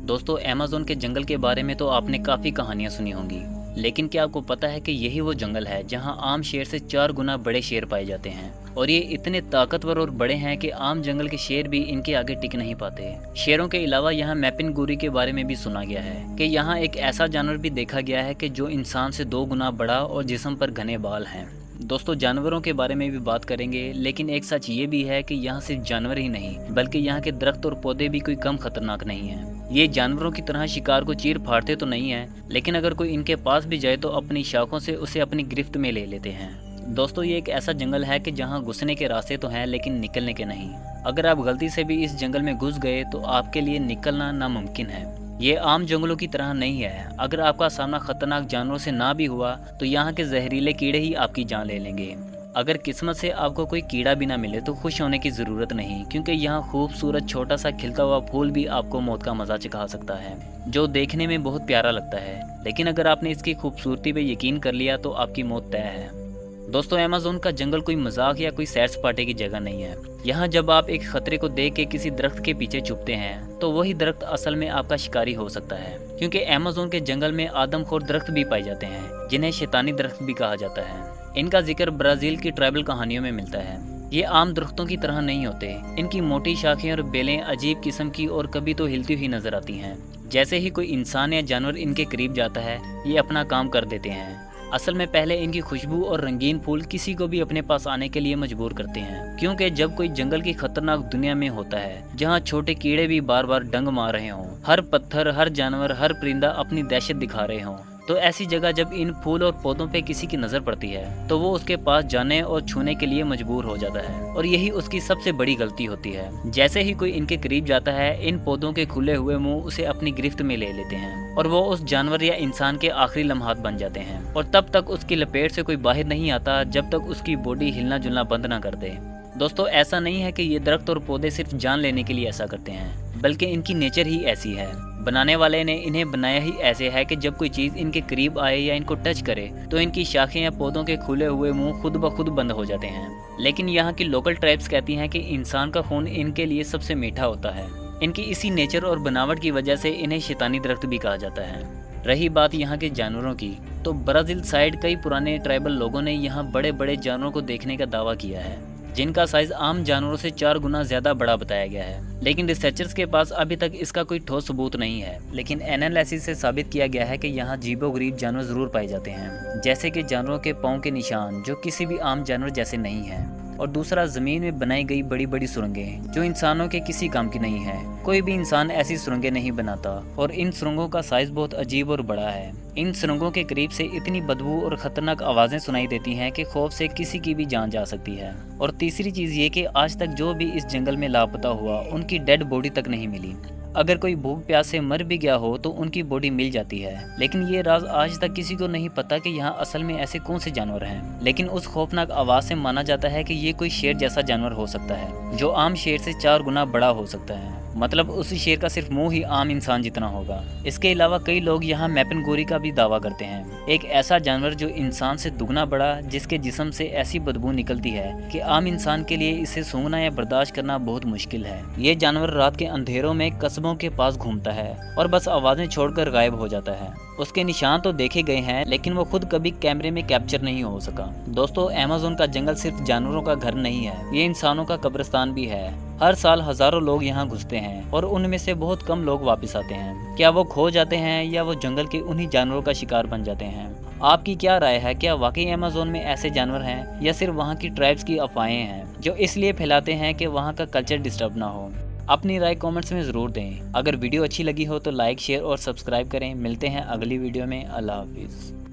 दोस्तों अमेज़न के जंगल के बारे में तो आपने काफ़ी कहानियाँ सुनी होंगी, लेकिन क्या आपको पता है कि यही वो जंगल है जहां आम शेर से 4 गुना बड़े शेर पाए जाते हैं। और ये इतने ताकतवर और बड़े हैं कि आम जंगल के शेर भी इनके आगे टिक नहीं पाते। शेरों के अलावा यहाँ मैपिनगुरी के बारे में भी सुना गया है कि यहाँ एक ऐसा जानवर भी देखा गया है कि जो इंसान से 2 गुना बड़ा और जिस्म पर घने बाल हैं। दोस्तों जानवरों के बारे में भी बात करेंगे, लेकिन एक सच ये भी है कि यहाँ सिर्फ जानवर ही नहीं बल्कि यहाँ के दरख्त और पौधे भी कोई कम खतरनाक नहीं हैं। ये जानवरों की तरह शिकार को चीर फाड़ते तो नहीं हैं, लेकिन अगर कोई इनके पास भी जाए तो अपनी शाखों से उसे अपनी गिरफ्त में ले लेते हैं। दोस्तों ये एक ऐसा जंगल है कि जहाँ घुसने के रास्ते तो हैं लेकिन निकलने के नहीं। अगर आप गलती से भी इस जंगल में घुस गए तो आपके लिए निकलना नामुमकिन है। ये आम जंगलों की तरह नहीं है। अगर आपका सामना खतरनाक जानवरों से ना भी हुआ तो यहाँ के जहरीले कीड़े ही आपकी जान ले लेंगे। अगर किस्मत से आपको कोई कीड़ा भी ना मिले तो खुश होने की ज़रूरत नहीं, क्योंकि यहाँ खूबसूरत छोटा सा खिलता हुआ फूल भी आपको मौत का मज़ा चखा सकता है, जो देखने में बहुत प्यारा लगता है। लेकिन अगर आपने इसकी खूबसूरती पे यकीन कर लिया तो आपकी मौत तय है। दोस्तों अमेज़न का जंगल कोई मजाक या कोई सैर सपाटे की जगह नहीं है। यहाँ जब आप एक खतरे को देख के किसी दरख्त के पीछे छुपते हैं तो वही दरख्त असल में आपका शिकारी हो सकता है, क्योंकि अमेज़न के जंगल में आदमखोर दरख्त भी पाए जाते हैं जिन्हें शैतानी दरख्त भी कहा जाता है। इनका जिक्र ब्राज़ील की ट्राइबल कहानियों में मिलता है। ये आम दरख्तों की तरह नहीं होते। इनकी मोटी शाखें और बेलें अजीब किस्म की और कभी तो हिलती हुई नजर आती हैं। जैसे ही कोई इंसान या जानवर इनके करीब जाता है ये अपना काम कर देते हैं। असल में पहले इनकी खुशबू और रंगीन फूल किसी को भी अपने पास आने के लिए मजबूर करते हैं, क्योंकि जब कोई जंगल की खतरनाक दुनिया में होता है जहां छोटे कीड़े भी बार बार डंग मार रहे हों, हर पत्थर, हर जानवर, हर परिंदा अपनी दहशत दिखा रहे हों, तो ऐसी जगह जब इन फूल और पौधों पे किसी की नज़र पड़ती है तो वो उसके पास जाने और छूने के लिए मजबूर हो जाता है, और यही उसकी सबसे बड़ी गलती होती है। जैसे ही कोई इनके करीब जाता है इन पौधों के खुले हुए मुंह उसे अपनी गिरफ्त में ले लेते हैं और वो उस जानवर या इंसान के आखिरी लम्हात बन जाते हैं, और तब तक उसकी लपेट से कोई बाहर नहीं आता जब तक उसकी बॉडी हिलना जुलना बंद ना कर दे। दोस्तों ऐसा नहीं है कि ये दरख्त और पौधे सिर्फ जान लेने के लिए ऐसा करते हैं, बल्कि इनकी नेचर ही ऐसी है। बनाने वाले ने इन्हें बनाया ही ऐसे है कि जब कोई चीज़ इनके करीब आए या इनको टच करे तो इनकी शाखें या पौधों के खुले हुए मुंह खुद ब खुद बंद हो जाते हैं। लेकिन यहाँ की लोकल ट्राइब्स कहती हैं कि इंसान का खून इनके लिए सबसे मीठा होता है। इनकी इसी नेचर और बनावट की वजह से इन्हें शैतानी दरख्त भी कहा जाता है। रही बात यहाँ के जानवरों की, तो ब्राज़ील साइड कई पुराने ट्राइबल लोगों ने यहाँ बड़े बड़े जानवरों को देखने का दावा किया है, जिनका साइज आम जानवरों से 4 गुना ज्यादा बड़ा बताया गया है। लेकिन रिसर्चर्स के पास अभी तक इसका कोई ठोस सबूत नहीं है। लेकिन एनालिसिस से साबित किया गया है कि यहाँ अजीबोगरीब जानवर जरूर पाए जाते हैं, जैसे कि जानवरों के पाँव के निशान जो किसी भी आम जानवर जैसे नहीं है, और दूसरा जमीन में बनाई गई बड़ी बड़ी सुरंगें जो इंसानों के किसी काम की नहीं है। कोई भी इंसान ऐसी सुरंगें नहीं बनाता, और इन सुरंगों का साइज बहुत अजीब और बड़ा है। इन सुरंगों के करीब से इतनी बदबू और खतरनाक आवाजें सुनाई देती हैं कि खौफ से किसी की भी जान जा सकती है। और तीसरी चीज ये कि आज तक जो भी इस जंगल में लापता हुआ उनकी डेड बॉडी तक नहीं मिली। अगर कोई भूख प्यास से मर भी गया हो तो उनकी बॉडी मिल जाती है। लेकिन ये राज आज तक किसी को नहीं पता कि यहाँ असल में ऐसे कौन से जानवर हैं। लेकिन उस खौफनाक आवाज से माना जाता है कि ये कोई शेर जैसा जानवर हो सकता है, जो आम शेर से 4 गुना बड़ा हो सकता है। मतलब उस शेर का सिर्फ मुंह ही आम इंसान जितना होगा। इसके अलावा कई लोग यहाँ मैपिनगुरी का भी दावा करते हैं, एक ऐसा जानवर जो इंसान से दुगना बड़ा, जिसके जिस्म से ऐसी बदबू निकलती है कि आम इंसान के लिए इसे सूंघना या बर्दाश्त करना बहुत मुश्किल है। ये जानवर रात के अंधेरों में कस्बों के पास घूमता है और बस आवाजें छोड़कर गायब हो जाता है। उसके निशान तो देखे गए हैं, लेकिन वो खुद कभी कैमरे में कैप्चर नहीं हो सका। दोस्तों अमेज़न का जंगल सिर्फ जानवरों का घर नहीं है, ये इंसानों का कब्रिस्तान भी है। हर साल हजारों लोग यहाँ घुसते हैं और उनमें से बहुत कम लोग वापस आते हैं। क्या वो खो जाते हैं या वो जंगल के उन्हीं जानवरों का शिकार बन जाते हैं? आपकी क्या राय है? क्या वाकई अमेज़न में ऐसे जानवर हैं या सिर्फ वहाँ की ट्राइब्स की अफवाहें हैं जो इसलिए फैलाते हैं कि वहाँ का कल्चर डिस्टर्ब ना हो? अपनी राय कमेंट्स में ज़रूर दें। अगर वीडियो अच्छी लगी हो तो लाइक, शेयर और सब्सक्राइब करें। मिलते हैं अगली वीडियो में। अल्लाह हाफिज़।